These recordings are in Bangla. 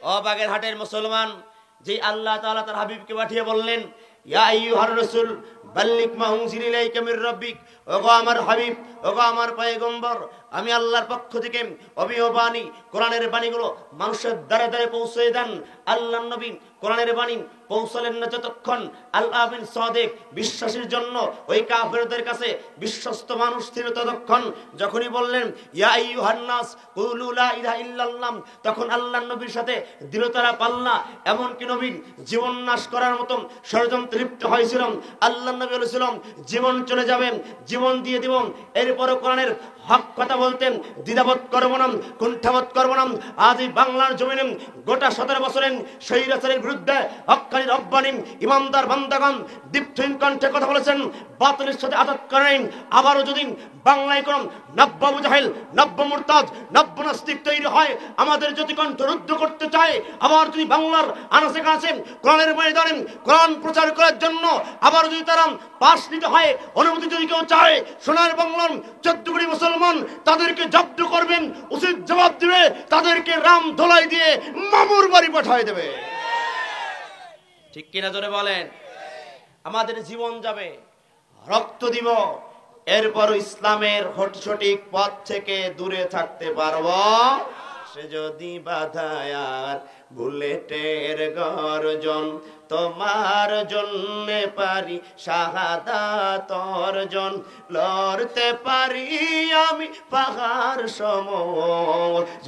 ও বাগেরহাটের মুসলমান, যে আল্লাহ তাআলা তার হাবিবকে পাঠিয়ে বললেন, ইয়া আইয়ুহার রাসূল বাল্লিগ মা উনজিলা ইলাইকা মির রাব্বিক, ওগো আমার হাবিব, ওগো আমার পয়গম্বর, আমি আল্লাহর পক্ষ থেকে অবিহ বাণী, কোরআনের বাণীগুলো মানুষের দ্বারে দ্বারে পৌঁছে দেন। আল্লাহর নবী কোরআনের বাণী পৌঁছলেন না যতক্ষণ আল্লাহ বিন সাদিক বিশ্বাসীর জন্য ওই কাফেরদের কাছে বিশ্বস্ত মানুষ ছিল ততক্ষণ। যখনই বললেন ইয়া আইয়ুহান নাস কুলু লা ইলাহা ইল্লাল্লাহ, তখন আল্লাহর নবীর সাথে দিল তারা পাল্লা। এমনকি নবী জীবন নাশ করার মতো ষড়যন্ত্রে লিপ্ত হয়েছিল। আল্লাহর নবী বলেছিলেন জীবন চলে যাবে, জীবন দিয়ে দিব, এরপরও কোরআনের হক কথা বলতেন, দ্বিধাবোধ করব না, কুণ্ঠাবোধ করব না। আজ এই বাংলার জমিনে গোটা 17 বছরের স্বৈরাচারের বিরুদ্ধে হক্কানি রব্বানি ইমানদার বান্দাগণ দীপ্তহীন কণ্ঠে কথা বলেছেন, বাতিলের সাথে আঘাত করেন। আবারও যদি বাংলায় কোন নব্য মুজাহিল, নব্য মুরতাদ, নব্য নাস্তিক তৈরি হয়, আমাদের যদি কণ্ঠ রুদ্ধ করতে চায়, আবার যদি বাংলার আনাচে কানাচে কোরআনের ময়দানে কোরআন প্রচার করার জন্য আবার যদি তারা পাশ নিতে হয়, অনুমতি যদি কেউ চায়, সোনার বাংলার 14 কোটি মুসলমান তাদেরকে জব্দ করবেন, উচিত জবাব দিবে, তাদেরকে রাম ধোলাই দিয়ে মামুর বাড়ি পাঠায় দেবে। ঠিক কিনা জোরে বলেন? আমাদের জীবন যাবে, রক্ত দিব, এরপর ইসলামের সঠিক পথ থেকে দূরে থাকতে পারবো। সে যদি বাধায় আর বুলেটের গর্জন, তোমার জন্য পারি শাহাদাত অর্জন, লড়তে পারি আমি পাহাড় সম,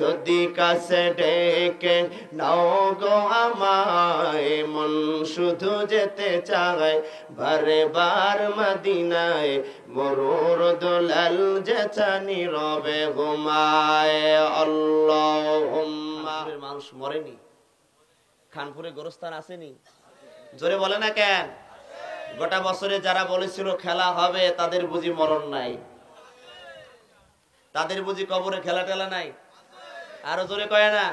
যদি কাছে ডেকে নাও গো আমায়, মন শুধু যেতে চায় বারে বার মদিনায়, মরুর দুলাল যেচা নীরবে ঘুমায়। আল্লাহুম্মা। মানুষ মরেনি, খানপুরে গোরস্থান আসেনি, জোরে বলে না কেন? গোটা বছরে যারা বলেছিল খেলা হবে, তাদের বুঝি মরণ নাই, তাদের বুঝি কবরে খেলা টেলা নাই? আরো জোরে কয় না?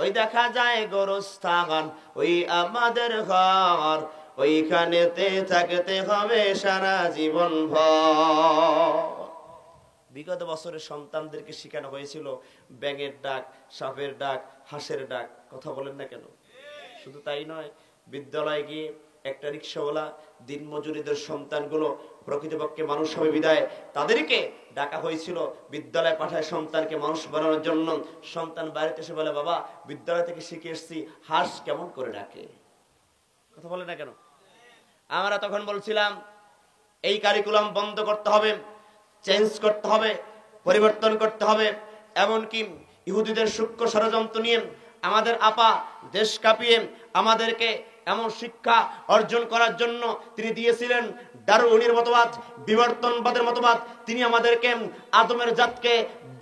ওই দেখা যায় গোরস্থান, ওই আমাদের ঘর, ওইখানেতে থাকতে হবে সারা জীবন ভর। বিগত বছরের সন্তানদেরকে শেখানো হয়েছিল ব্যাঙের ডাক, সাপের ডাক, হাঁসের ডাক। কথা বলেন না কেন? শুধু তাই নয়, বিদ্যালয়ে গিয়ে একটা রিক্সাওয়ালা দিনমজুরিদের সন্তানগুলো প্রকৃতপক্ষে মানুষ হবে বিদায় তাদেরকে ডাকা হয়েছিল বিদ্যালয়ে পাঠায় সন্তানকে মানুষ বানানোর জন্য। সন্তান বাড়িতে এসে বলে, বাবা বিদ্যালয় থেকে শিখে এসেছি হাঁস কেমন করে ডাকে। কথা বলে না কেন? আমরা তখন বলছিলাম এই কারিকুলাম বন্ধ করতে হবে, চেঞ্জ করতে হবে, পরিবর্তন করতে হবে। এমনকি ইহুদিদের সূক্ষ্ম ষড়যন্ত্র নিয়ে আমাদের আপা দেশ কাঁপিয়ে আমাদেরকে এমন শিক্ষা অর্জন করার জন্য তিনি দিয়েছিলেন ডারউইনের মতবাদ, বিবর্তনবাদের মতবাদ। তিনি আমাদেরকে আদমের জাতকে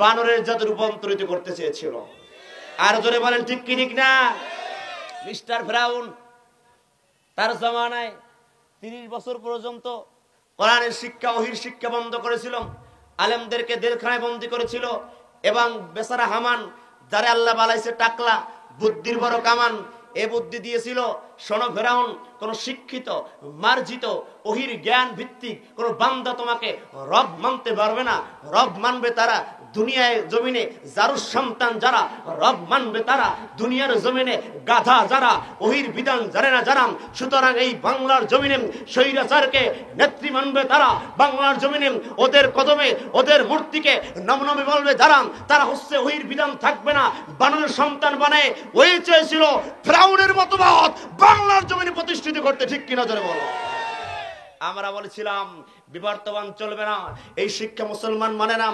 বানরের জাতে রূপান্তরিত করতে চেয়েছিল। আর জোরে বলেন ঠিক কি ঠিক না? মিস্টার ফিরাউন তার জামানায় 30 বছর পর্যন্ত কোরআনের শিক্ষা, ওহীর শিক্ষা বন্ধ করেছিল, আলেমদেরকে জেলখানায় বন্দী করেছিল। এবং বেচারা হামান, যারে আল্লাহ বানাইছে টাকলা, বুদ্ধির বড় কামান, এ বুদ্ধি দিয়েছিল, শোনো ফেরাউন, কোন শিক্ষিত মার্জিত ওহীর জ্ঞান ভিত্তিক কোন বান্দা তোমাকে রব মানতে পারবে না। রব মানবে তারা দুনিয়ায় জমিনে যার সন্তান যারা রব মানবে তারা দুনিয়ার জমিনে গাধা যারা ওহীর বিধান জানে না যারা। সুতরাং এই বাংলার জমিনে স্বৈরাচারকে নেত্রী মানবে তারা, বাংলার জমিনে ওদের কদমে ওদের মূর্তিকে নমনমে বলবে যারা, তারা হচ্ছে ওহীর বিধান থাকবে না, বানরের সন্তান বানায় ওই চেয়েছিল ফিরাউনের মতবাদ বাংলার জমিনে প্রতিষ্ঠিত করতে। ঠিক কিনা জোরে বলো? আমরা বলেছিলাম বিবর্তমান চলবে না, এই শিক্ষা মুসলমান মানে না।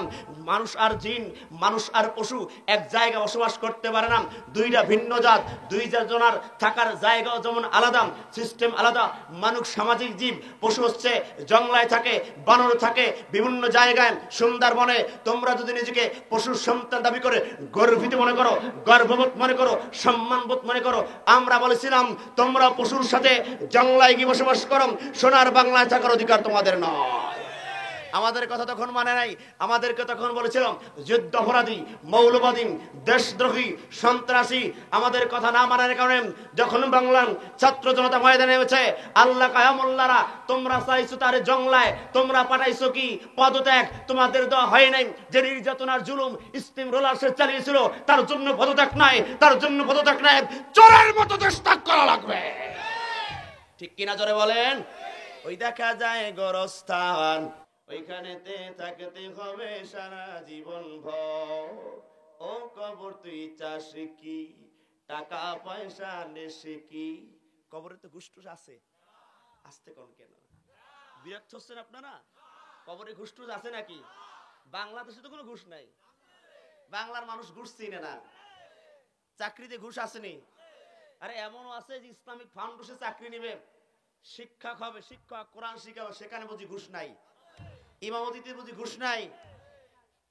মানুষ আর জিন, মানুষ আর পশু এক জায়গায় বসবাস করতে পারে না। দুইটা ভিন্ন জাত, দুই জনের থাকার জায়গা যেমন আলাদা, সিস্টেম আলাদা। মানুষ সামাজিক জীব, পশু হচ্ছে জঙ্গলায় থাকে, বানর থাকে বিভিন্ন জায়গায়, সুন্দরবনে। তোমরা যদি নিজেকে পশুর সন্তান দাবি করে গর্বিত মনে করো, গর্ববোধ মনে করো, সম্মানবোধ মনে করো, আমরা বলেছিলাম তোমরা পশুর সাথে জঙ্গলায় গিয়ে বসবাস করো, সোনার বাংলায় থাকার অধিকার তোমাদের নয়। আমাদের কথা তখন মানে নাই। আমাদেরকে তখন বলেছিল যুদ্ধাপরাধী, মৌলবাদী, দেশদ্রোহী, সন্ত্রাসী। আমাদের কথা না মানার কারণে যখন বাংলার ছাত্র জনতা ময়দানে নেমেছে, আল্লাহ কায়ামুল্লারা তোমরা চাইছো তার জংলায়, তোমরা পাঠাইছো কি পদত্যাগ, তোমাদের দেওয়া হয় নাই। যে নির্যাতনার জুলুম স্টিম রোলার সে চালিয়েছিল, তার জন্য পদত্যাগ নাই, তার জন্য পদত্যাগ নাই, চোরের মতো দেশ ত্যাগ করা লাগবে। ঠিক কিনা জোরে বলেন? ওই দেখা যায় গোরস্থান, ওইখানেতে থাকতে হবে সারা জীবন ভর। ও কবর তুই চাস কি, টাকা পয়সা নেশে কি? কবরে তো ঘুষ টুস আছে। আসতে কোন কেন বিরক্ত হচ্ছেন আপনারা? কবরে ঘুষ টুস আছে নাকি? বাংলাদেশে তো কোনো ঘুষ নাই। বাংলার মানুষ ঘুষ চিনে না। চাকরিতে ঘুষ আসেনি। আরে এমনও আছে যে ইসলামিক ফাউন্ডেশনে চাকরি নেবে, শিক্ষক হবে, শিক্ষক কোরআন শিখাবে, সেখানে বুঝি ঘুষ নাই। ইমামতিতে বুঝি ঘুষ নাই।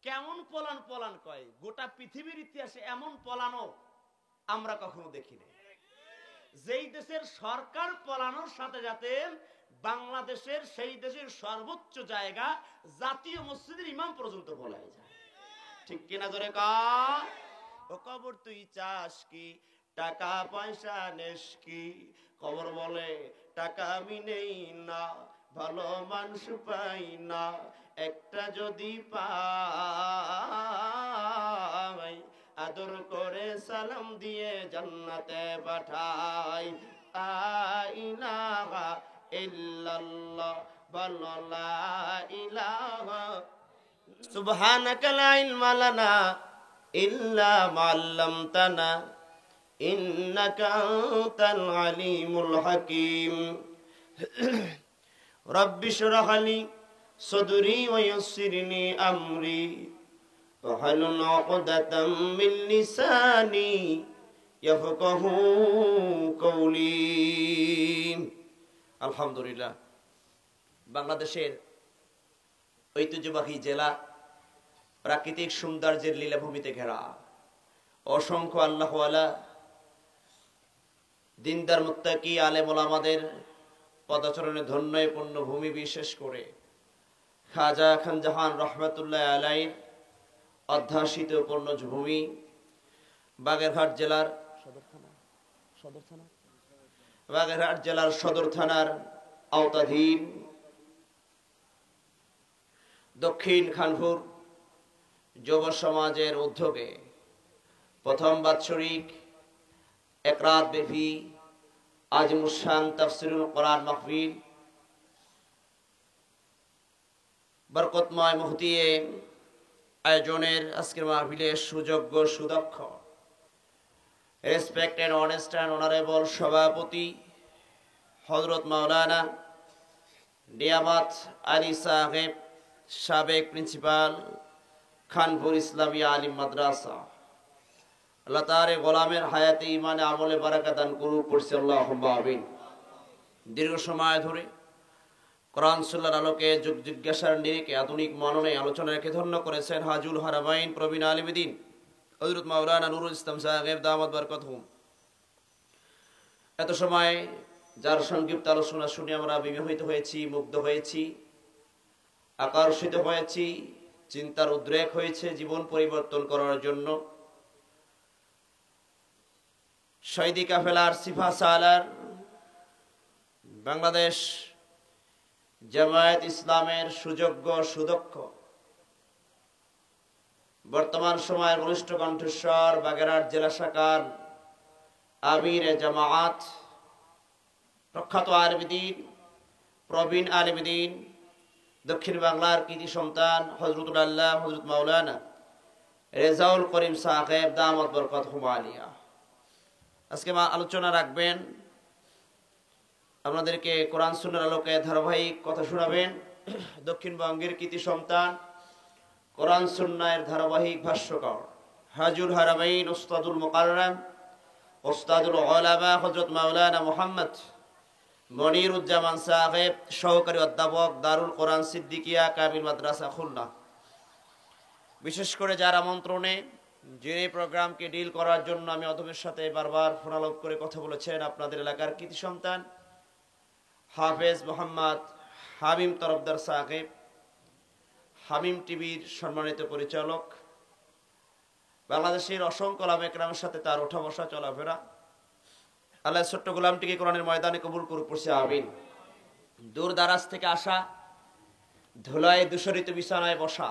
কেমন পলান পলান কয়, গোটা পৃথিবীর ইতিহাসে এমন পলানো আমরা কখনো দেখিনি। যেই দেশের সরকার পলানোর সাথে সাথে বাংলাদেশের সেই দেশের সর্বোচ্চ জায়গা জাতীয় মসজিদের ইমাম পর্যন্ত পলায় যায়। ঠিক কিনা জোরে কয়? ও কবর তুই চাস কি, টাকা পয়সা নেস কি? কবর বলে টাকা আমি নেই না, ভালো মানুষ পাই না, একটা যদি পাই আদর করে সালাম দিয়ে জান্নাতে পাঠাই। লা ইলাহা ইল্লাল্লাহ বলো লা ইলাহা। সুবহানাকা লা ইলমা লানা ইল্লা মা আল্লামতানা ইন্নাকা আনতাল আলিমুল হাকীম। রব্বি শরহ লি সদরি ওয়া ইয়াসসিরনি আমরি ওয়াহলুল উকদাতাম মিন লিসানি ইয়াফকাহু কওলি। আলহামদুলিল্লাহ, বাংলাদেশের ঐতিহ্যবাহী জেলা, প্রাকৃতিক সৌন্দর্যের লীলাভূমিতে ঘেরা, অসংখ্য আল্লাহওয়ালা দিনদার মুত্তাকি আলেম ওলামাদের পদচরণে ধন্য পূর্ণ ভূমি, বিশেষ করে খাজা খান জাহান রহমাতুল্লাহ আলাইহির অধ্যাসিত পূর্ণ ভূমি বাগেরহাট জেলার সদর থানার আওতাধীন দক্ষিণ খানপুর যুব সমাজের উদ্যোগে প্রথম বাৎসরিক এক রাত ব্যাপী আজিমুশান তাফসিরুল কোরআন মাহফিল বরকতময় মুহতিয়ে আয়োজনের আজকের মাহফিলের সুযোগ্য সুদক্ষ রেসপেক্টেড অনেস্ট অ্যান্ড অনারেবল সভাপতি হযরত মাওলানা নিয়ামত আলী সাহেব, সাবেক প্রিন্সিপাল খানপুর ইসলামিয়া আলিম মাদ্রাসা, আল্লাহ তাআলা গোলামের হায়াতে ইমানে আমলে বারাকা দান করুক, পড়ছি আল্লাহুম্মা আমিন। দীর্ঘ সময় ধরে কোরআন সুন্নাহর আলোকে যুগ জিজ্ঞাসার নিরিখে আধুনিক মননে আলোচনা রেখে ধন্য করেছেন হাজুল হারামাইন প্রবীণ আলিমদ্দিন হযরত মাওলানা নুরুল ইসলাম সাহেব দামাত বরকতহুম। এত সময় যার সংক্ষিপ্ত আলোচনা শুনে আমরা বিমোহিত হয়েছি, মুগ্ধ হয়েছি, আকর্ষিত হয়েছি, চিন্তার উদ্রেক হয়েছে জীবন পরিবর্তন করার জন্য। শহীদি কাফেলার সিফা সালার বাংলাদেশ জামায়াত ইসলামের সুযোগ্য সুদক্ষ বর্তমান সময়ের বলিষ্ঠ কণ্ঠস্বর বাগেরহাট জেলা শাখার আমির জামায়াত, প্রখ্যাত আলিমদ্দিন, প্রবীণ আলিমদ্দিন, দক্ষিণ বাংলার কৃতি সন্তান হযরতুল আল্লাহ হযরত মাওলানা রেজাউল করিম সাহেব দামাত বরকতহুম আলিয়া আজকে আলোচনা রাখবেন, আপনাদেরকে কোরআন সুন্নাহর আলোকে ধারাবাহিক কথা শোনাবেন দক্ষিণবঙ্গের কৃতি সন্তান, কোরআন সুন্নাহের ধারাবাহিক ভাষ্যকার হাজুল হারামাইন উস্তাদুল মুকাররম উস্তাদুল উলামা হযরত মাওলানা মুহাম্মদ মনিরুজ্জামান সাহেব, সহকারী অধ্যাপক দারুল কোরআন সিদ্দিকিয়া কামিল মাদ্রাসা খুলনা। বিশেষ করে যার আমন্ত্রণে যে প্রোগ্রামকে ডিল করার জন্য আমি অধমের সাথে বারবার ফোনালাপ করে কথা বলেছেন আপনাদের এলাকার কৃতি সন্তান হাফেজ মোহাম্মদ হাবিম তরফদার সাহেব, হামিম টিভির সম্মানিত পরিচালক, বাংলাদেশের অসংখ্য ওলামা একরামের সাথে তার ওঠা বসা চলাফেরা, আল্লাহ ছোট্ট গোলামটিকে কোরআনের ময়দানে কবুল করুক, পড়ছে আমিন। দূর দারাজ থেকে আসা, ধুলায় দূষরিত বিছানায় বসা,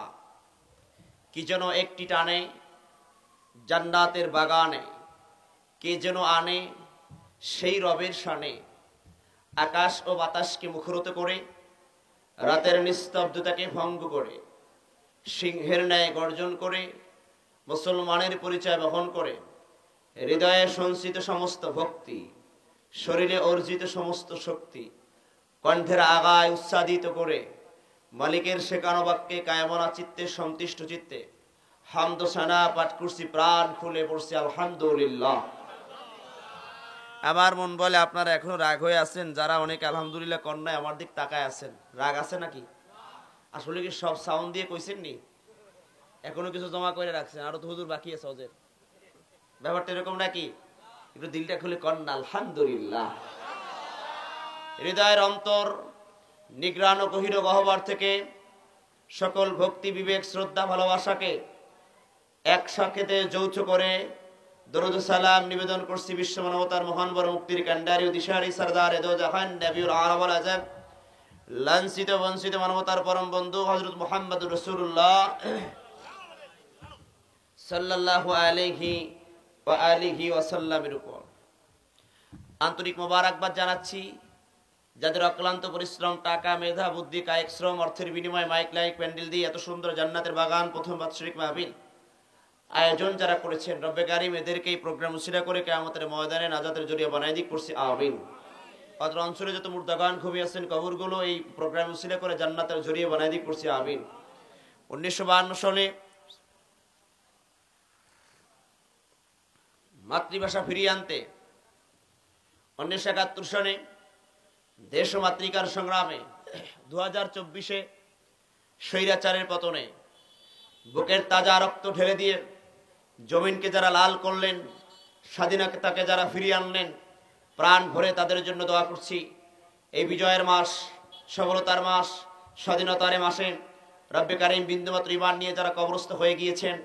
কি যেন একটি টানে জান্নাতের বাগানে, কে যেন আনে সেই রবের শানে। আকাশ ও বাতাসকে মুখরিত করে, রাতের নিস্তব্ধতাকে ভঙ্গ করে, সিংহের ন্যায় গর্জন করে, মুসলমানের পরিচয় বহন করে, হৃদয়ে সঞ্চিত সমস্ত ভক্তি, শরীরে অর্জিত সমস্ত শক্তি, কণ্ঠের আগায় উচ্ছ্বাদিত করে, মালিকের শেখানো বাক্যে কায়মনা চিত্তে সন্তুষ্ট চিত্তে হামদ সানা পাঠ করছি, প্রাণ খুলে পড়ছি আলহামদুলিল্লাহ। আমার মন বলে আপনারা এখনো রাগ হয়ে আছেন, যারা অনেক আলহামদুলিল্লাহ কন্যায় আমার দিক তাকায় আছেন, রাগ আছে নাকি? আসলে কি সব সাউন্ড দিয়ে কইছেন নি? এখনো কিছু জমা করে রাখছেন, আরো তো হুজুর বাকি আছে ওদের। ব্যাপারটা এরকম নাকি? একটু দিলটা খুলে কন্যা আলহামদুলিল্লাহ। হৃদয়ের অন্তর নিগ্রান ও গভীর গহ্বর থেকে সকল ভক্তি, বিবেক, শ্রদ্ধা, ভালোবাসাকে একসাথে যৌথ করে দরুদ সালাম নিবেদন করছি বিশ্ব মানবতার মহান বড় মুক্তির কান্ডারি ও দিশারি সরদার এদো জাহান নবিউল আরব আল আজম, লাঞ্ছিত বঞ্চিত মানবতার পরম বন্ধু হযরত মুহাম্মদুর রাসূলুল্লাহ সাল্লাল্লাহু আলাইহি ওয়া আলিহি ওয়াসাল্লামের উপর আন্তরিক মোবারকবাদ জানাচ্ছি, যাদের অক্লান্ত পরিশ্রম, টাকা, মেধা, বুদ্ধি, কায়িক শ্রম, অর্থের বিনিময়ে মাইক লাইক প্যান্ডেল দিয়ে এত সুন্দর জান্নাতের বাগান প্রথম বাৎসরিক মাহফিল আয়োজন যারা করেছেন, রব্বে কারীম এদেরকে এই প্রোগ্রাম উসিলা করে কিয়ামতের ময়দানে নাজাতের জরিয়া বানাই দিক করছি আমিন। অত্র অঞ্চলে যত মুর্দাগান ঘুমিয়ে আছেন কবরগুলো এই প্রোগ্রাম উসিলা করে জান্নাতের জরিয়া বানাই দিক করছি আমিন। 1952 সালে মাতৃভাষা ফিরিয়ে আনতে, 1971 সালে দেশ ও মাতৃকার সংগ্রামে, 2024-এ স্বৈরাচারের পতনে বুকের তাজা রক্ত ঢেলে দিয়ে জমিনকে যারা লাল করলেন, স্বাধীনতাকে যারা ফিরিয়ে আনলেন, প্রাণ ভরে তাদের জন্য দোয়া করছি। এই বিজয়ের মাস, সফলতার মাস, স্বাধীনতার মাসে রব্বে কারীম বিন্দুমাত্র ঈমান নিয়ে যারা কবরস্থ হয়ে গিয়েছেন,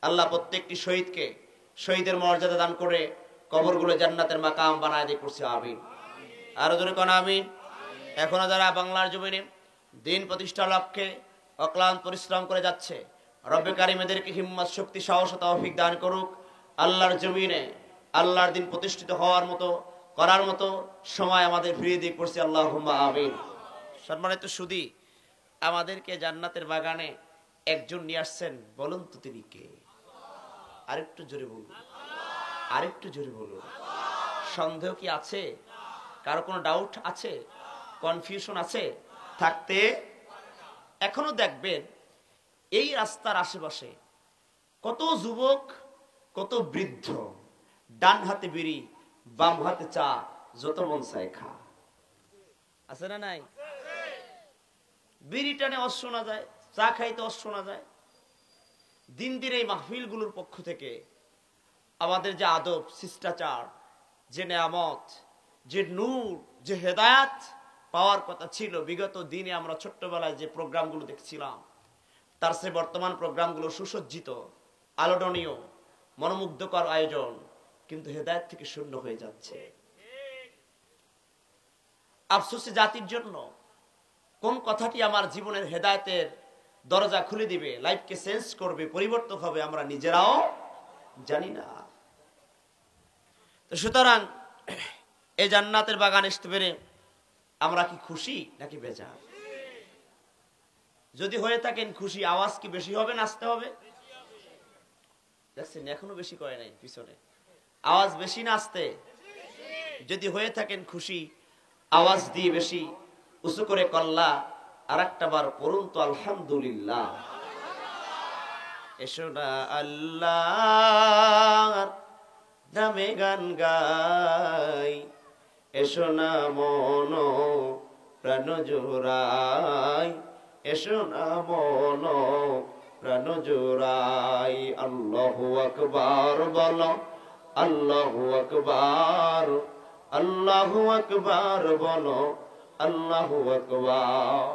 আল্লাহ প্রত্যেকটি শহীদকে শহীদের মর্যাদা দান করে কবরগুলো জান্নাতের মাকাম বানায় দিয়ে করছে আমিন। আরো জোরে কোন আমিন। এখনো যারা বাংলার জমিনে দিন প্রতিষ্ঠার লক্ষ্যে অক্লান্ত পরিশ্রম করে যাচ্ছে, রব্বে কারীম এদেরকে হিম্মত, শক্তি, সাহস ও তৌফিক দান করুক। আল্লাহর জমিনে আল্লাহর দিন প্রতিষ্ঠিত হওয়ার মতো, করার মতো সময় আমাদের ফিরিয়ে দিয়ে করছি আল্লাহুম্মা আমিন। সম্মানিত সুধী, আমাদেরকে জান্নাতের বাগানে একজন নিয়ে আসছেন, বলুন তো তিনি কে? আরেকটু জোরে বলুন, আরেকটু জোরে বলুন। সন্দেহ কি আছে? কারো কোনো ডাউট আছে? কনফিউশন আছে? থাকতে এখনো দেখবেন এই রাস্তার আশেপাশে কত যুবক, কত বৃদ্ধ, ডান হাতে বিড়ি, বাম হাতে চা, যত মন চায় খা। আছে না নাই? বিড়ি টানে অস শোনা যায়, চা খাইতে অস শোনা যায়। দিন দিন এই মাহফিলগুলোর পক্ষ থেকে আমাদের যে আদব, শিষ্টাচার, যে নেয়ামত, যে নূর, যে হেদায়াত পাওয়ার কথা ছিল বিগত দিনে, আমরা ছোট্টবেলায় যে প্রোগ্রামগুলো দেখছিলাম, তার সে বর্তমান প্রোগ্রামগুলো সুসজ্জিত, আলোড়নীয়, মনোমুগ্ধকর আয়োজন, কিন্তু হেদায়েত থেকে শূন্য হয়ে যাচ্ছে। আফসোসে জাতির জন্য কোন কথাটি আমার জীবনের হেদায়েতের দরজা খুলে দিবে, লাইফকে চেঞ্জ করবে, পরিবর্তন হবে, আমরা নিজেরাও জানি না। তো সুতরাং এই জান্নাতের বাগান আসতে পেরে আমরা কি খুশি নাকি বেজার? যদি হয়ে থাকেন খুশি, আওয়াজ কি বেশি হবে না আসতে হবে? দেখছেন এখনো বেশি করে নাই, পিছনে আওয়াজ বেশি না আসতে? যদি হয়ে থাকেন খুশি, আওয়াজ দিয়ে বেশি উঁচু করে কল্লা আর একটা বার পড়ুন তো আলহামদুলিল্লাহ। এসো না আল্লাহর নামে গান গাই, এসো না মন প্রাণ জোড়াই, এসো না মন প্রাণ জোড়াই। আল্লাহু আকবার বলো, আল্লাহু আকবার, আল্লাহু আকবার বলো, আল্লাহু আকবার।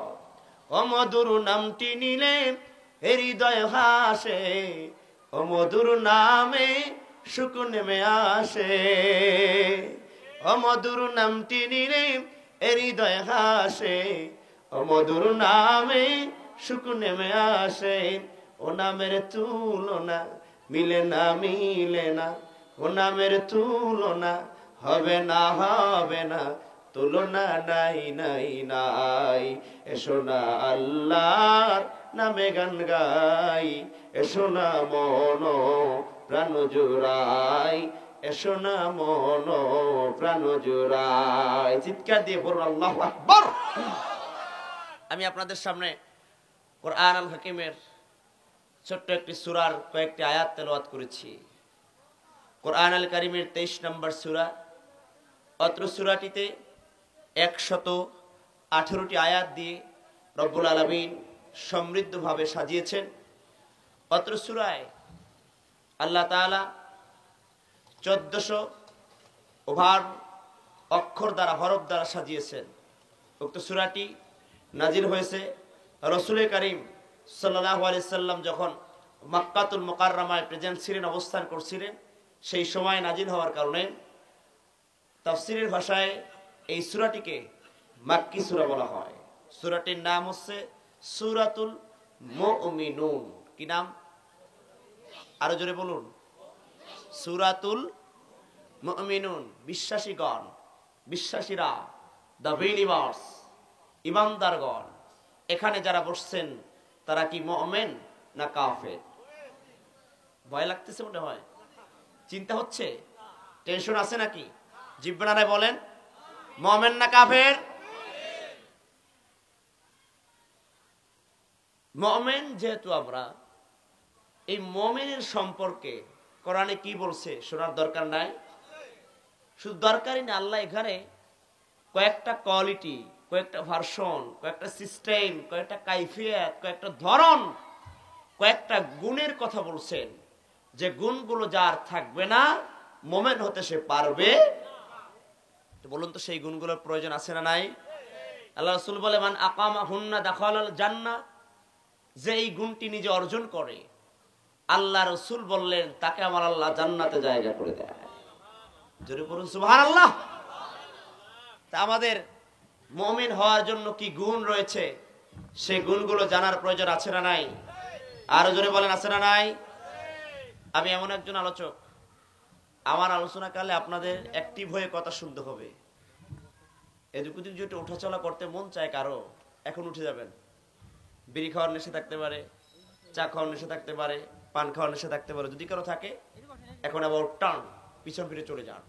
অমধুর নামটি নিলে হৃদয় হাসে, অমধুর নামে সুখ নেমে আসে। অমধুর নামটি নিলে হৃদয় হাসে, অমধুর নামে সুখ নেমে আসে। ও নামের তুলনা মিলে না, মিলে না, ও নামের তুলনা হবে না, হবে না, তুলনা নাই নাই নাই। এসো না আল্লাহর নামে গান গাই, এসো না মন প্রাণ জুড়াই, এসো না মন প্রাণ জুড়াই। চিৎকার দিয়ে বলুন আল্লাহু আকবার। আমি আপনাদের সামনে কোরআন আল হাকিমের ছোট্ট একটি সূরার কয়েকটি আয়াত তেলাওয়াত করেছি। কোরআন আল কারীমের 23 নম্বর সূরা। অত্র সূরাটিতে 118টি আয়াত দিয়ে রব্বুল আলামিন সমৃদ্ধভাবে সাজিয়েছেন। অত্র সূরায় আল্লাহ তাআলা 1400 ওভার অক্ষর দ্বারা, হরফ দ্বারা সাজিয়েছেন। উক্ত সূরাটি নাজিল হয়েছে রাসূল করিম সাল্লাল্লাহু আলাইহি সাল্লাম যখন মক্কাতুল মুকাররমায় প্রেজেন্ট ছিলেন, অবস্থান করছিলেন, সেই সময় নাজিল হওয়ার কারণে তাফসীরের ভাষায় এই সূরাটিকে মাক্কি সূরা বলা হয়। সূরাটির নাম হচ্ছে সূরাতুল মুমিনুন। কি নাম? আরো জোরে বলুন। সূরাতুল মুমিনুন, বিশ্বাসীগণ, বিশ্বাসীরা, দ্য বিলিভার্স, ইমানদারগণ। এখানে যারা বসছেন তারা কি মুমিন না কাফের? ভয় লাগতেছে মনে হয়, চিন্তা হচ্ছে, টেনশন আছে নাকি? জিব্রানারে বলেন, মুমিন না কাফের? মুমিন যেহেতু আমরা, এই মুমিনের সম্পর্কে কোরআনে কি বলছে শোনার দরকার নাই? শুধু দরকারই না, আল্লাহ এখানে কয়েকটা কোয়ালিটি, কয়েকটা ভার্সন, কয়েকটা সিস্টেম, কয়েকটা কাইফিয়াত, কয়েকটা ধরন, কয়েকটা গুণের কথা বলছেন, যে গুণগুলো যার থাকবে না মুমিন হতে সে পারবে। তো বলুন তো সেই গুণগুলোর প্রয়োজন আছে না নাই? আল্লাহ রাসূল বলে, মান আকামা হুন্না দাখালাল জান্নাহ, যে এই গুণটি নিজে অর্জন করে, আল্লাহ রাসূল বললেন তাকে আমার আল্লাহ জান্নাতে জায়গা করে দেয়। জোরে বলুন সুবহানাল্লাহ। তা আমাদের মুমিন হওয়ার জন্য কি গুণ রয়েছে, সেই গুণগুলো জানার প্রয়োজন আছে না নাই? আরো জোরে বলেন, আছে না নাই? আমি এমন একজন আলোচক, আমার আলোচনা কালে আপনাদের অ্যাক্টিভ হয়ে কথা শুনতে হবে। এদিক ওদিক যদি উঠাচলা করতে মন চায় কারো, এখন উঠে যাবেন। বিড়ি খাওয়ার নেশা থাকতে পারে, চা খাওয়ার নেশা থাকতে পারে, পান খাওয়ার নেশা থাকতে পারে, যদি কারো থাকে এখন আবার টান পিছন ফিরে চলে যান।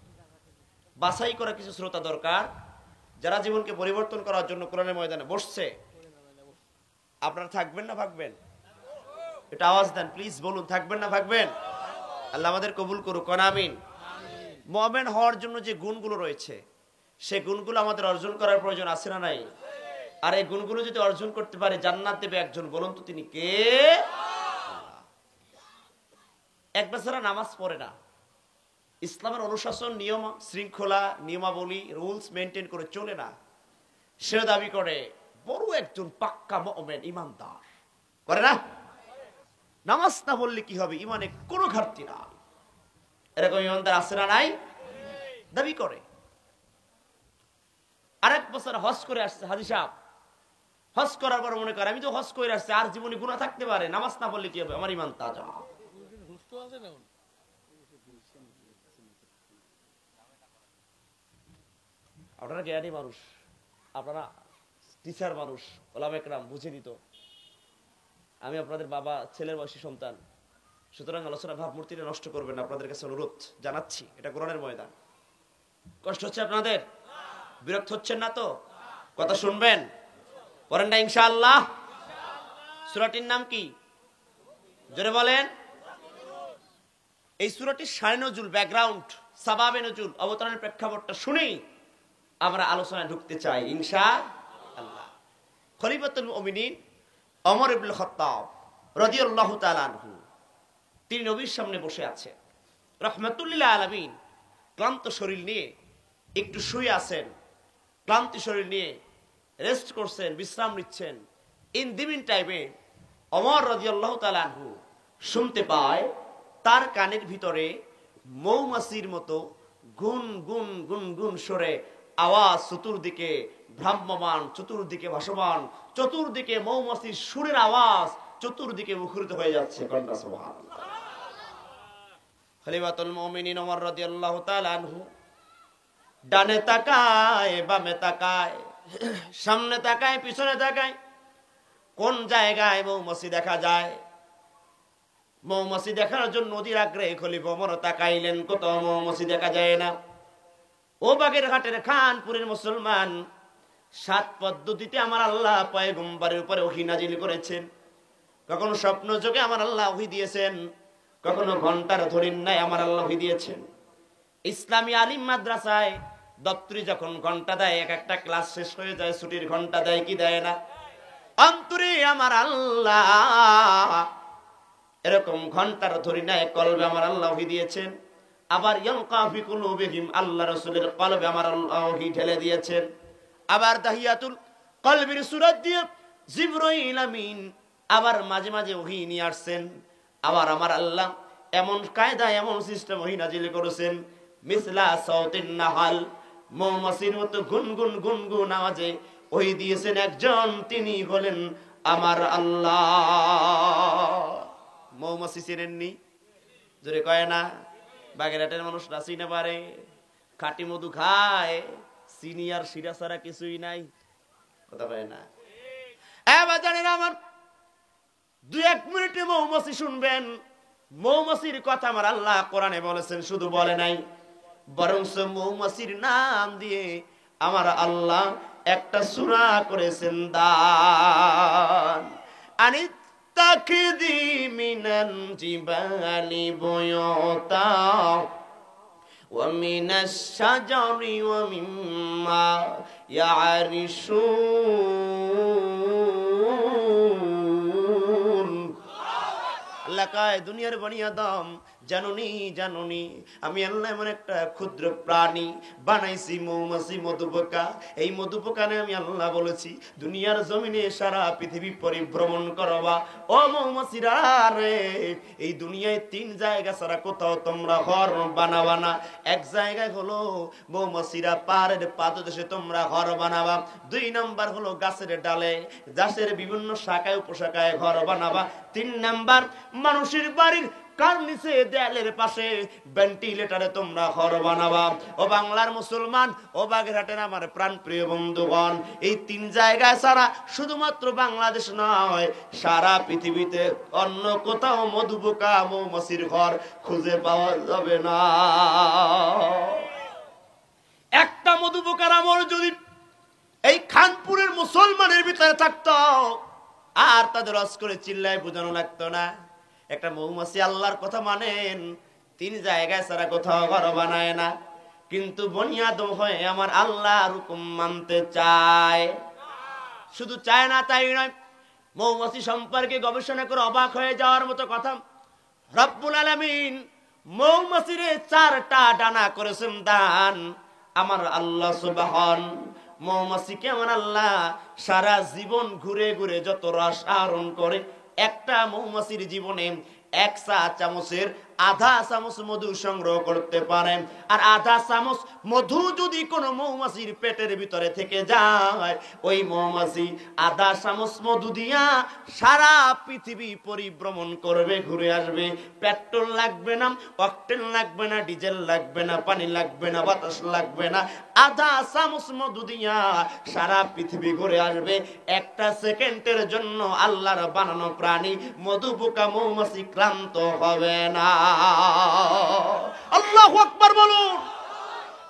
বাছাই করা কিছু শ্রোতা দরকার, যারা জীবনকে পরিবর্তন করার জন্য কোরআনের ময়দানে বসছে। আপনারা থাকবেন না ভাগবেন? এটা আওয়াজ দেন প্লিজ, বলুন থাকবেন না ভাগবেন? আল্লাহ আমাদের কবুল করুক, আমিন। মুমিন হওয়ার জন্য যে গুণগুলো রয়েছে, সেই গুণগুলো আমাদের অর্জন করার প্রয়োজন আছে না নাই? আর এই গুণগুলো যদি অর্জন করতে পারে জান্নাত দেবে একজন, বলুন তো তিনি কে? এক বেচারা নামাজ পড়ে না, ইসলামের অনুশাসন, নিয়ম শৃঙ্খলা, নিয়মাবলী, রুলস মেনটেন করে চলে না, সে দাবি করে বড় একজন পাক্কা মুমিন, ইমানদার। করে না? নামাজ না পড়লে কি হবে? ইমানে কোনো ঘাটতি না। এরকম ইমানদার আছে না নাই? দাবি করে। আরেক বছর হজ করে আসছে হাজী সাহেব, হজ করার পর মনে করে আমি তো হজ করে আসছি, আর জীবনে গুনাহ থাকতে পারে, নামাজ না পড়লে কি হবে? আমার ইমান তাজা। আপনারা জ্ঞানী মানুষ, আপনারা টিচার মানুষ, ওলামা একরাম বুঝে দিত। আমি আপনাদের বাবা, ছেলের বয়সী সন্তান, সুতরাং আলোচনা ভাবমূর্তিটা নষ্ট করবেন না, আপনাদের কাছে অনুরোধ জানাচ্ছি। এটা কোরআনের ময়দান। কষ্ট হচ্ছে আপনাদের? বিরক্ত হচ্ছেন না তো? কথা শুনবেন, পড়েন না ইনশাআল্লাহ। সূরাটির নাম কি? জোরে বলেন। এই সূরাটির শানে নজুল, ব্যাকগ্রাউন্ড, সাবাবে নজুল, অবতরণের প্রেক্ষাপটটা শুনি আমরা আলোচনায় ঢুকতে চাই ইনশাআল্লাহ। খলিফাতুল মুমিনিন ওমর ইবনে খাত্তাব রাদিয়াল্লাহু তাআলা আনহু, তিনি নবীর সামনে বসে আছেন রাহমাতুল লিল আলামিন। ক্লান্ত শরীর নিয়ে একটু শুয়ে আছেন, ক্লান্তি শরীর নিয়ে রেস্ট করছেন, বিশ্রাম নিচ্ছেন। ইন দি মিন টাইমে ওমর রাদিয়াল্লাহু তাআলা আনহু শুনতে পায় তার কানের ভিতরে মৌমাছির মতো গুন গুন গুন গুন সরে আওয়াজ চতুর্দিকে ভ্রাম্যমান, চতুর্দিকে ভাসমান, চতুর্দিকে মৌমাছির সুরের আওয়াজ চতুর্দিকে মুখরিত হয়ে যাচ্ছে। কন্যা সুবহানাল্লাহ। খলিফাতুল মুমিনিন ওমর রাদিয়াল্লাহু তাআলা আনহু ডানে তাকায়, বামে তাকায়, সামনে তাকায়, পিছনে তাকায়, কোন জায়গায় মৌমাছি দেখা যায়। মৌমাছি দেখার জন্য নদীর আগ্রহে খলিফা ওমর তাকাইলেন, কোথাও মৌমাছি দেখা যায় না। ও বাগেরহাটের খানপুরের মুসলমান, 7 পদ্ধতিতে আমার আল্লাহ পয়গম্বরের উপরে ওহী নাজিল করেছেন। কখনো স্বপ্ন যোগে আমার আল্লাহ ওহী দিয়েছেন, কখনো ঘন্টার ধরিন নাই আমার আল্লাহ ওহী দিয়েছেন। ইসলামী আলিম মাদ্রাসায় দপ্তরি যখন ঘন্টা দেয়, এক একটা ক্লাস শেষ হয়ে যায়, ছুটির ঘন্টা দেয় কি দেয় না? অন্তরে আমার আল্লাহ এরকম ঘন্টার ধরি নাই কলবে আমার আল্লাহ ওহী দিয়েছেন। আবার ইয়ালকা ফি কুলুবিহিম, আল্লাহ রাসূলের কলবে আমার আল্লাহ ওহী ঢেলে দিয়েছেন। আবার তাহিয়াতুল কলবির সূরা দিয়ে জিবরাইল আমিন আবার মাঝে মাঝে ওহী নিয়ে আসছেন। আবার আমার আল্লাহ এমন কায়দা, এমন সিস্টেম ওহী নাজিল করেছেন, মিসলা সাউতিন নাহাল, মৌমাছির মতো গুনগুন গুনগুন আওয়াজে ওহী দিয়েছেন একজন, তিনি হলেন আমার আল্লাহ। মৌমাছি চেনেননি? জোরে কয় না? বাগেরহাটের মানুষরা চিনে পারে, খাঁটি মধু খায়, চিনি আর শিরা ছাড়া কিছুই নাই। কথা কয় না? এবার জানেন আমার 2-1 মিনিটে মৌমাছি শুনবেন। মৌমাছির কথা আমার আল্লাহ কোরআনে বলেছেন, শুধু বলে নাই, বরং মৌমাছির নাম দিয়ে আমার আল্লাহ একটা সূরা করেছেন দান। আনিত্তাখিযি মিনাল জিবালি বুয়ুতা ওয়া মিনাশ শাজারি ওয়া মিম্মা ইয়ারিশুন। আল্লাহ কয়, দুনিয়ার বনি আদম, জানুনি জানুনি আমি আল্লাহ এমন একটা ক্ষুদ্র প্রাণী বানাইছি, মৌমাছি, মধুপোকা। এই মধুপোকানে আমি আল্লাহ বলেছি দুনিয়ার জমিনে সারা পৃথিবী পরিভ্রমণ করবা। ও মৌমাছিরা রে, এই দুনিয়ায় 3 জায়গা ছাড়া কোথাও তোমরা ঘর বানাবা না। এক জায়গায় হলো মৌমাছিরা পাহাড়ের পাদদেশে তোমরা ঘর বানাবা। 2 নাম্বার হলো গাছের ডালে, গাছের বিভিন্ন শাখায় উপশাখায় ঘর বানাবা। 3 নাম্বার মানুষের বাড়ির কার নিচে, দেয়ালের পাশে, ভেন্টিলেটরে তোমরা ঘর বানাবা। ও বাংলার মুসলমান, ও বাগেরহাটের আমার প্রাণ প্রিয় বন্ধুগণ, এই 3 জায়গায় ছাড়া শুধুমাত্র বাংলাদেশ নয়, সারা পৃথিবীতে অন্য কোথাও মধুপোকা, মৌমাছির ঘর খুঁজে পাওয়া যাবে না। একটা মধুপোকার আমল যদি এই খানপুরের মুসলমানের ভিতরে থাকতো, আর তাদের রস করে চিল্লায় বোঝানো লাগতো না। একটা মৌমাছি আল্লাহর কথা মানেন, 3 জায়গায় ছাড়া কোথাও ঘর বানায় না। কিন্তু বনি আদম হয়ে আমার আল্লাহর হুকুম মানতে চায়। শুধু চায় না তাই নয়, মৌমাছি সম্পর্কে গবেষণা করে অবাক হয়ে যাওয়ার মতো কথা, রব্বুল আলামিন মৌমাছিরে 4টা ডানা করেছেন দান। আমার আল্লাহ সুবহান মৌমাছিকে আমার আল্লাহ সারা জীবন ঘুরে ঘুরে যত রস আহরণ করে, একটা মৌমাছির জীবনে 1 চা চামচের আধা চামচ মধু সংগ্রহ করতে পারেন। আর আধা চামচ মধু যদি কোনো মৌমাছির পেটের ভিতরে থেকে যায়, ওই মৌমাছি আধা চামচ মধু দিয়া সারা পৃথিবী পরিভ্রমণ করবে, ঘুরে আসবে। পেট্রোল লাগবে না, অকটেন লাগবে না, ডিজেল লাগবে না, পানি লাগবে না, বাতাস লাগবে না, আধা চামচ মধু দিয়া সারা পৃথিবী ঘুরে আসবে। 1 সেকেন্ডের জন্য আল্লাহর বানানো প্রাণী মধুপোকা, মৌমাছি ক্লান্ত হবে না। আল্লাহু আকবার বলুন।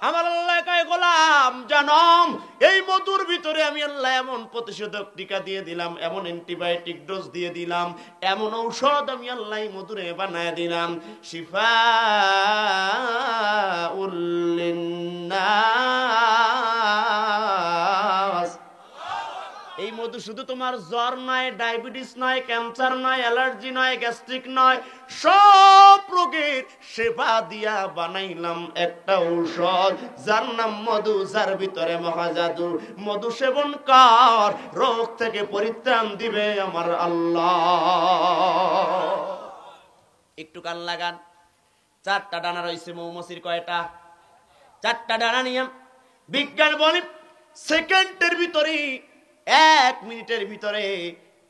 আমার আল্লাহ কয়, গোলাম জানম, এই মধুর ভিতরে আমি আল্লাহ এমন প্রতিষেধক টিকা দিয়ে দিলাম, এমন অ্যান্টিবায়োটিক ডোজ দিয়ে দিলাম, এমন ঔষধ আমি আল্লাহ মধুরে বানায় দিলাম, শিফাউল লিন্নাস। এই মধু মধু শুধু তোমার জ্বর নয়, ডায়াবেটিস নয়, ক্যান্সার নয়, অ্যালার্জি নয়, গ্যাস্ট্রিক নয়, সব রোগের সেবা দিয়া বানাইলাম একটা ঔষধ, যার নাম মধু, যার ভিতরে মহাজাদু। মধু সেবন কর, রোগ থেকে পরিত্রাণ দিবে আমার আল্লাহ। একটু কান লাগান। 4টা ডানা রয়েছে মৌমাছির। কয়টা? 4টা ডানা নিয়ে বিজ্ঞান বলে সেকেন্ডের ভিতরে, 1 মিনিটের ভিতরে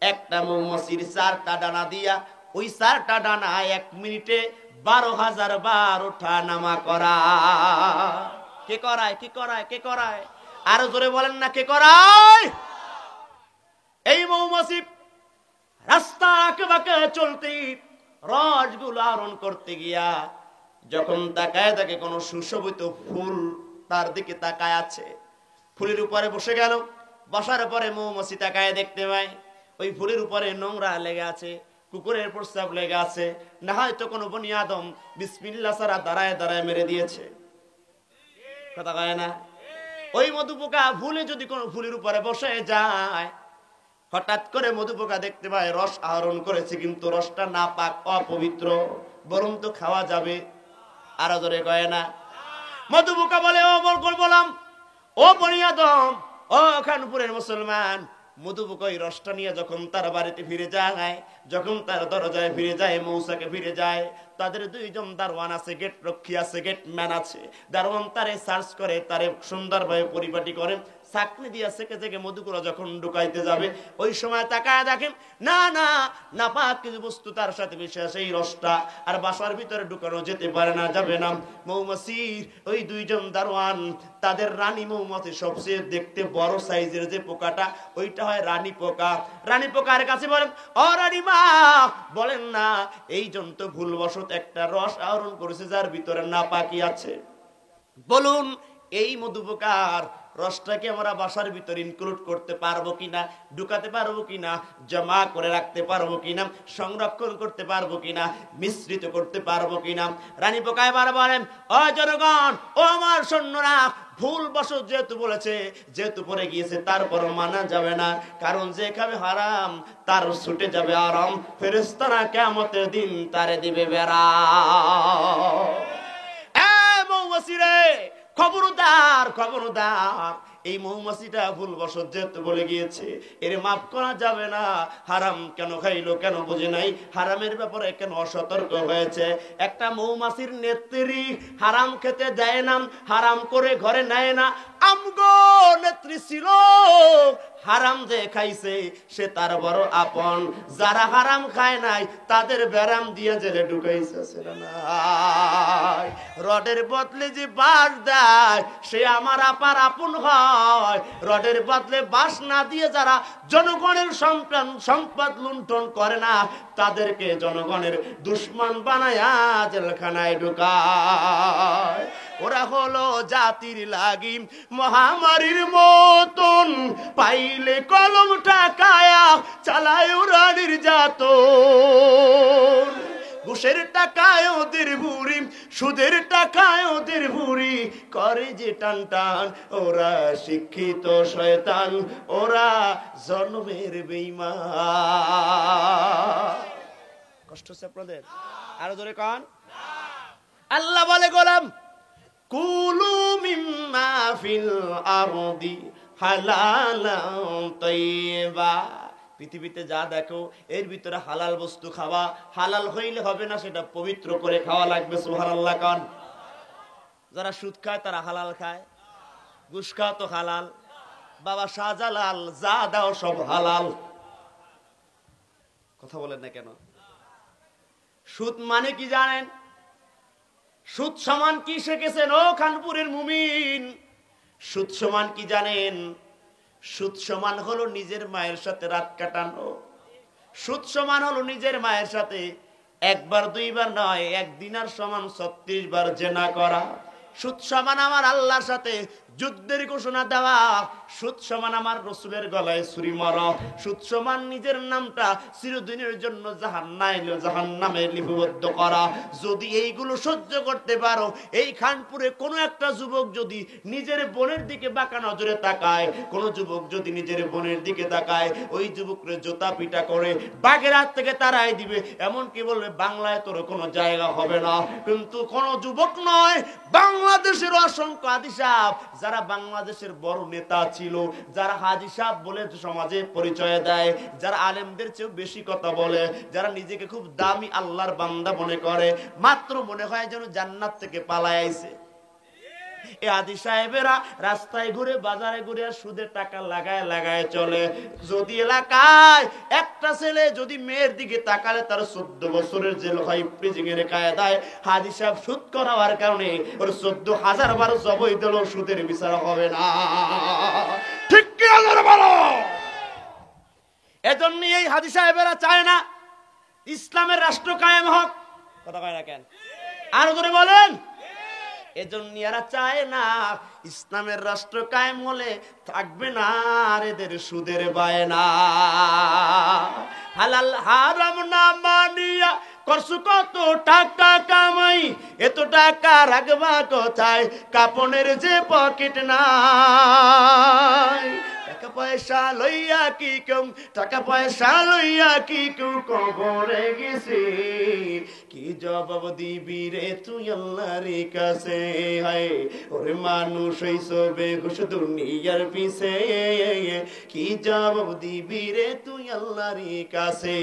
একটা মৌমাছির 4টা ডানা দিয়া ওই 4টা ডানা 1 মিনিটে 12,000 বার ওঠা নামা করা। কে করায়? কে করায়? কে করায়? আরো জোরে বলেন না, কে করায়? এই মৌমাছি রাস্তা আঁকে চলতে, রসগুলো আহরণ করতে গিয়া যখন তাকায় থাকে কোন সুশোভিত ফুল তার দিকে তাকায় আছে, ফুলের উপরে বসে গেল। বসার পরে মৌমাছি তাকায় দেখতে পায় ওই ফুলের উপরে নোংরা লেগে আছে, কুকুরের প্রস্রাব লেগে আছে, না হয়তো কোনো বনি আদম বিসমিল্লাহ ছাড়া দাঁড়ায় দাঁড়ায় মেরে দিয়েছে। কথা কয় না? ওই মধুপোকা ভুলে যদি কোনো ফুলের উপরে বসে যায়, হঠাৎ করে মধুপোকা দেখতে পায় রস আহরণ করেছে, কিন্তু রসটা না পাক, অপবিত্র, বরং তো খাওয়া যাবে। আরো জোরে কয় না? মধুপোকা বলে, ও বললাম, ও বনি আদম, ও খানপুরের মুসলমান, মধুপোকা ওই রসটা নিয়ে যখন তার বাড়িতে ফিরে যায়, যখন তার দরজায় ফিরে যায়, মৌসাকে ফিরে যায়, তাদের 2জন দারোয়ান আছে, গেট রক্ষী আছে, গেটম্যান আছে। দারোয়ান তারে সার্চ করে, তারে সুন্দরভাবে পরিপাটি করে, চাকনি দিয়া সেকে থেকে মধুগুলো যখন ঢুকাইতে যাবে, ওই সময় তাকায় দেখেন না না নাপাক কিছু বস্তু তার সাথে মিশে আছে, এই রসটা আর বাসার ভিতরে ঢুকানো যেতে পারে না, যাবে না। মৌমাছির ওই 2জন দারোয়ান, তাদের রানী মৌমাছি সবচেয়ে দেখতে বড় সাইজের যে পোকাটা, ওইটা হয় রানী পোকা। রানী পোকার কাছে বলেন, ও রানী মা, বলেন না এই জন্তু ভুলবশত একটা রস আহরণ করেছে যার ভিতরে নাপাকি আছে, বলুন এই মধুপোকার রসটাকে আমরা বাসার ভিতরে ইনক্লুড করতে পারবো কিনা, ঢুকাতে পারবো কিনা, জমা করে রাখতে পারবো কিনা, সংরক্ষণ করতে পারবো কিনা, মিশ্রিত করতে পারবো কিনা? রানী পোকা এবার বলেন, ও জনগণ, ও আমার সৈন্যরা, ভুলবশত যেহেতু বলেছে, যেহেতু পড়ে গিয়েছে, তারপর মানা যাবে না, কারণ যে খাবে হারাম তার ছুটে যাবে আরাম, ফেরেশতারা কিয়ামতের দিন তারে দিবে বেড়া। মৌমাছি রে, খবরদার খবরদার, এই মৌমাছিটা ভুলবশত যেহেতু বলে গিয়েছে, এর মাফ করা যাবে না। হারাম কেন খাইলো, কেন বুঝে নাই, হারামের ব্যাপারে কেন অসতর্ক হয়েছে। একটা মৌমাছির নেত্রী হারাম খেতে দেয় না, হারাম করে ঘরে নেয় না। আমগো নেত্রী ছিল, হারাম যে খাইছে সে তার বড় আপন, যারা হারাম খায় নাই তাদের ব্যারাম দিয়ে জেলে ঢুকাইছে। রডের বদলে যে বাঁশ দেয় সে আমার আপার আপন হয়, রডের বদলে বাঁশ না দিয়ে যারা জনগণের সম্পদ লুণ্ঠন করে না, তাদেরকে জনগণের দুশ্মন বানায়া জেলখানায় ঢুকায়। ওরা হলো জাতির লাগি মহামারীর মতন, পাইলে কলম টাকায়া চালায় ওরা নির্যাতন। ঘুষের টাকায় ওদের ভুঁড়ি, সুদের টাকায় ওদের ভুঁড়ি, করে যে টান টান। ওরা শিক্ষিত শয়তান, ওরা জন্মের বেঈমান। কষ্ট হচ্ছে আপনাদের? আরো জোরে কান। আল্লাহ বলে, গোলাম কুলু মিম্মা ফিল আরদি হালালান তাইয়্যিবা, পৃথিবীতে যা দেখো এর ভিতরে হালাল বস্তু খাওয়া, হালাল হইলে হবে না, সেটা পবিত্র করে খাওয়া লাগবে। সুবহানাল্লাহ কান। যারা সুদ খায় তারা হালাল খায়, ঘুষ খাওয়া তো হালাল, বাবা শাহজালাল যা দাও সব হালাল। কথা বলেন না কেন? সুদ মানে কি জানেন? সুদ সমান কি শিখেছেন ও খানপুরের মুমিন? সুদ সমান কি জানেন? সুদ সমান হলো নিজের মায়ের সাথে রাত কাটানো। সুদ সমান হলো নিজের মায়ের সাথে 1 বার 2 বার নয়, 1 দিনার সমান 36 বার জেনা করা। সুদ সমান আমার আল্লাহর সাথে যুদ্ধের ঘোষণা দেওয়া, সুদ সমান আমার রাসূলের গলায় ছুরি মারা, সুদ সমান নিজের নামটা চিরদিনের জন্য জাহান্নামে লিপিবদ্ধ করা। যদি এইগুলো সহ্য করতে পারো, এই খানপুরে কোনো একটা যুবক যদি নিজের বোনের দিকে বাঁকা নজরে তাকায়, কোন যুবক যদি নিজের বোনের দিকে তাকায়, ওই যুবকরে জোতা পিটা করে বাগের হাত থেকে তাড়াই দিবে, এমনকি বলবে বাংলায় তোর কোনো জায়গা হবে না। কিন্তু কোন যুবক নয়, বাংলাদেশের অসংখ্য হাজী সাহেব, যারা বাংলাদেশের বড় নেতা ছিল, যারা হাজী সাহেব বলে সমাজে পরিচয় দেয়, যারা আলেমদের চেয়েও বেশি কথা বলে, যারা নিজেকে খুব দামি আল্লাহর বান্দা মনে করে, মাত্র মনে হয় যেন জান্নাত থেকে পালায় আইছে, এই হাজী সাহেবেরা রাস্তায় ঘুরে বাজারে ঘুরে সুদের টাকা লাগায় লাগায় চলে। যদি এলাকায় একটা ছেলে যদি মেয়ের দিকে তাকালে তার 14 বছরের জেল হয়, প্রিজিং এর কায়দায় হাজী সাহেব সুদ করার কারণে ওর 14,000 বার জবাই দিল, সুদের বিচার হবে না। ঠিক কি আল্লাহর বলো? এজন্য এই হাজী সাহেবেরা চায় না ইসলামের রাষ্ট্র কায়েম হোক। কথা কয় না কেন? আরো জোরে বলেন। এজন্য এরা চায় না ইসলামের রাষ্ট্র কায়েম হলে থাকবে না আর এদের সুদের বায়না। হালাল হারাম না মানিয়া করছু কত টাকা কামাই, এত টাকা রাখবা কোথায়, কাপনের যে পকেট নাই। টাকা পয়সা লইয়া কি কেউ, টাকা পয়সা লইয়া কি কেউ কবরে গেছে, কি জবাব দিবি রে তুই আল্লাহর কাছে। হায় ওরে মানুষ হইছো বেহুশ দুনিয়ার পিছে, কি জবাব দিবি রে তুই আল্লাহর কাছে।